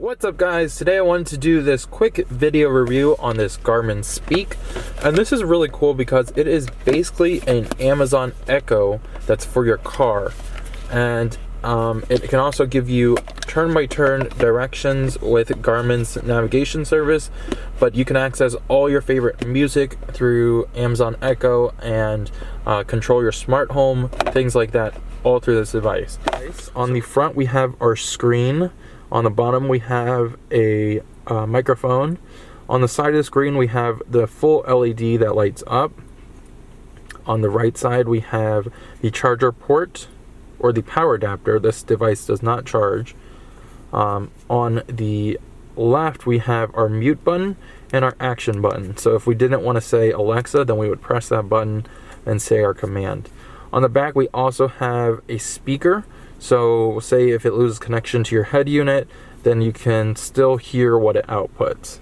What's up guys, today I wanted to do this quick video review on this Garmin Speak, and this is really cool because it is basically an Amazon Echo that's for your car, and it can also give you turn-by-turn directions with Garmin's navigation service, but you can access all your favorite music through Amazon Echo and control your smart home, things like that, all through this device. On the front we have our screen. On the bottom we have a microphone. On the side of the screen we have the full LED that lights up. On the right side we have the charger port or the power adapter. This device does not charge. On the left we have our mute button and our action button. So if we didn't want to say Alexa, then we would press that button and say our command. On the back we also have a speaker. So say if it loses connection to your head unit, then you can still hear what it outputs.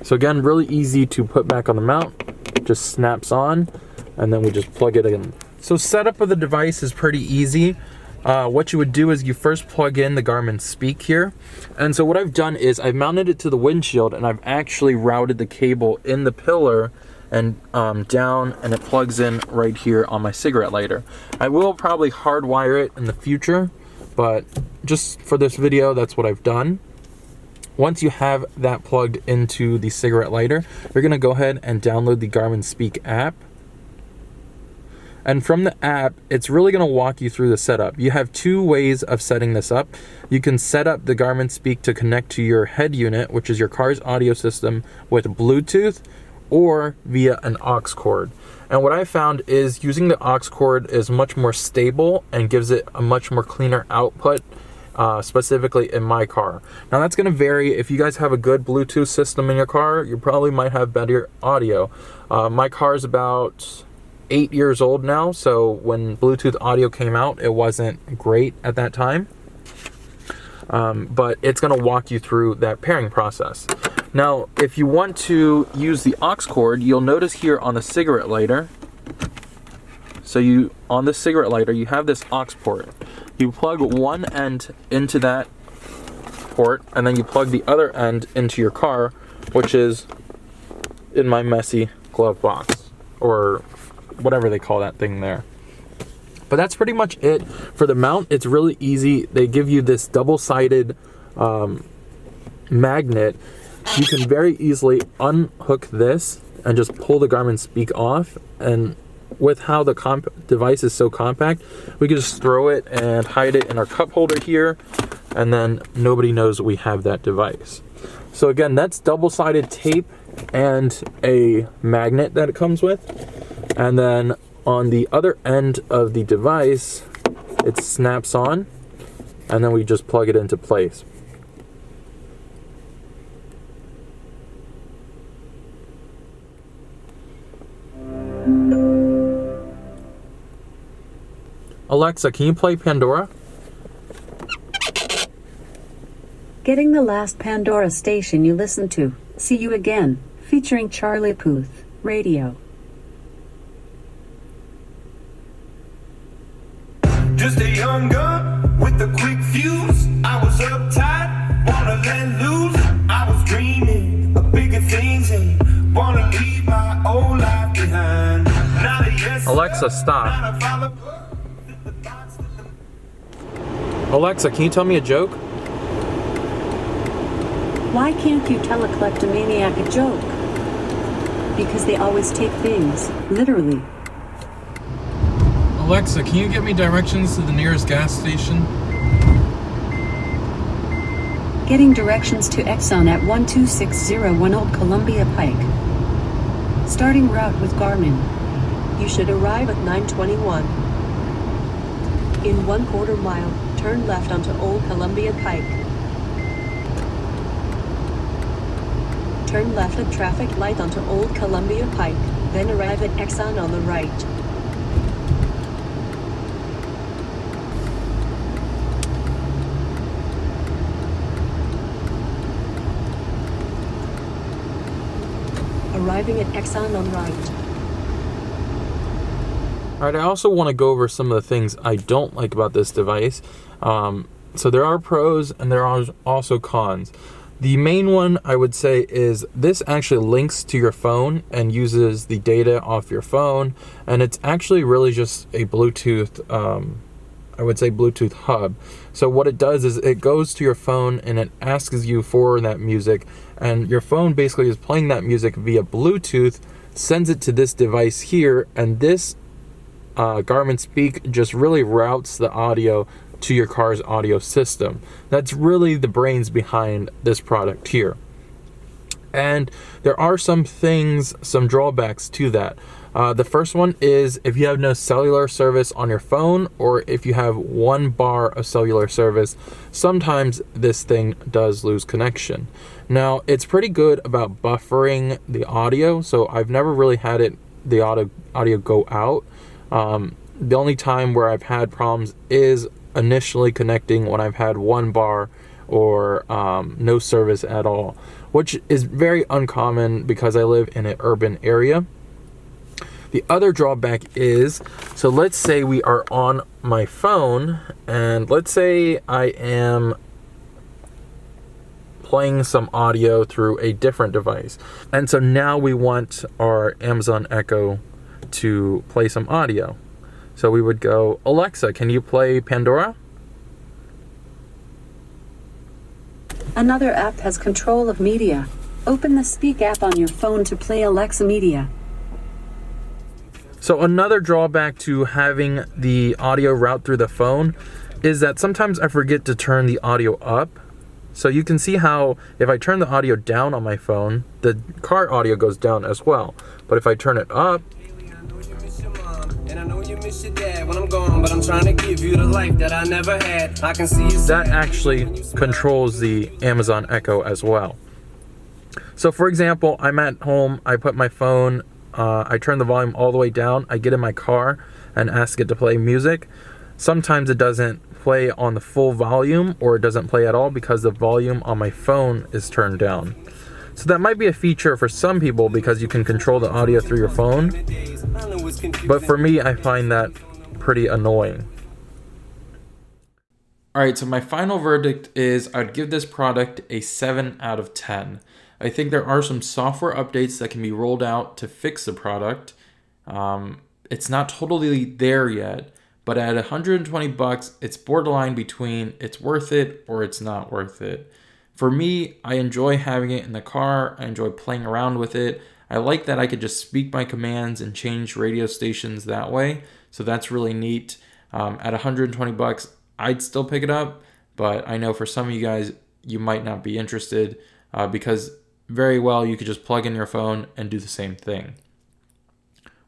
So again, really easy to put back on the mount. Just snaps on and then we just plug it in. So setup of the device is pretty easy. What you would do is you first plug in the Garmin Speak here. And so what I've done is I've mounted it to the windshield and I've actually routed the cable in the pillar and down, and it plugs in right here on my cigarette lighter. I will probably hardwire it in the future, but just for this video, that's what I've done. Once you have that plugged into the cigarette lighter, you're gonna go ahead and download the Garmin Speak app. And from the app, it's really gonna walk you through the setup. You have two ways of setting this up. You can set up the Garmin Speak to connect to your head unit, which is your car's audio system, with Bluetooth, or via an aux cord. And what I found is using the aux cord is much more stable and gives it a much more cleaner output, specifically in my car. Now that's going to vary. If you guys have a good Bluetooth system in your car, you probably might have better audio. My car is about 8 years old now, so when Bluetooth audio came out, it wasn't great at that time. But it's going to walk you through that pairing process. Now, if you want to use the aux cord, you'll notice here on the cigarette lighter, on the cigarette lighter, you have this aux port. You plug one end into that port, and then you plug the other end into your car, which is in my messy glove box, or whatever they call that thing there. But that's pretty much it. For the mount, it's really easy. They give you this double-sided magnet. You can very easily unhook this and just pull the Garmin Speak off, and with how the device is so compact, we can just throw it and hide it in our cup holder here, and then nobody knows we have that device. So again, that's double-sided tape and a magnet that it comes with. And then on the other end of the device, it snaps on, and then we just plug it into place. Alexa, can you play Pandora? Getting the last Pandora station you listened to. See You Again, featuring Charlie Puth, radio. Just a young gun with a quick fuse. I was uptight, wanna let loose. I was dreaming of bigger things and wanna leave my old life behind. Not a yes, Alexa, stop. Alexa, can you tell me a joke? Why can't you tell a kleptomaniac a joke? Because they always take things literally. Alexa, can you get me directions to the nearest gas station? Getting directions to Exxon at 12601 Old Columbia Pike. Starting route with Garmin. You should arrive at 9:21. In 1/4 mile, turn left onto Old Columbia Pike. Turn left at traffic light onto Old Columbia Pike, then arrive at Exxon on the right. Arriving at Exxon on right. Alright, I also want to go over some of the things I don't like about this device. So there are pros and there are also cons. The main one I would say is this actually links to your phone and uses the data off your phone, and it's actually really just a Bluetooth, I would say Bluetooth hub. So what it does is it goes to your phone and it asks you for that music, and your phone basically is playing that music via Bluetooth, sends it to this device here, and this Garmin Speak just really routes the audio to your car's audio system. That's really the brains behind this product here. And there are some drawbacks to that. The first one is if you have no cellular service on your phone, or if you have 1 bar of cellular service, sometimes this thing does lose connection. Now, it's pretty good about buffering the audio, so I've never really had the audio go out. The only time where I've had problems is initially connecting when I've had 1 bar or no service at all, which is very uncommon because I live in an urban area. The other drawback is, so let's say we are on my phone, and let's say I am playing some audio through a different device. And so now we want our Amazon Echo to play some audio. So we would go, Alexa, can you play Pandora? Another app has control of media. Open the Speak app on your phone to play Alexa Media. So another drawback to having the audio route through the phone is that sometimes I forget to turn the audio up. So you can see how if I turn the audio down on my phone, the car audio goes down as well. But if I turn it up, when I'm gone, but I'm trying to give you the life that I never had. I can see you. That actually controls the Amazon Echo as well. So for example, I'm at home, I put my phone, I turn the volume all the way down, I get in my car and ask it to play music. Sometimes it doesn't play on the full volume, or it doesn't play at all because the volume on my phone is turned down. So that might be a feature for some people because you can control the audio through your phone. But for me, I find that pretty annoying. Alright, so my final verdict is I'd give this product a 7 out of 10. I think there are some software updates that can be rolled out to fix the product. It's not totally there yet, but at $120, it's borderline between it's worth it or it's not worth it. For me, I enjoy having it in the car. I enjoy playing around with it. I like that I could just speak my commands and change radio stations that way. So that's really neat. At $120, I'd still pick it up, but I know for some of you guys, you might not be interested because very well you could just plug in your phone and do the same thing.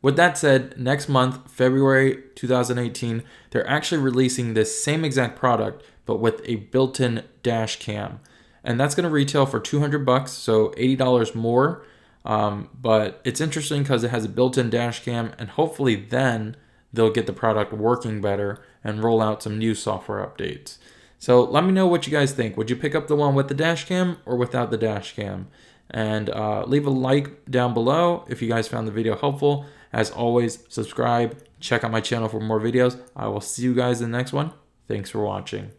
With that said, next month, February 2018, they're actually releasing this same exact product, but with a built-in dash cam. And that's going to retail for $200, so $80 more. But it's interesting because it has a built-in dash cam, and hopefully then they'll get the product working better and roll out some new software updates. So let me know what you guys think. Would you pick up the one with the dash cam or without the dash cam? And leave a like down below if you guys found the video helpful. As always, subscribe, check out my channel for more videos. I will see you guys in the next one. Thanks for watching.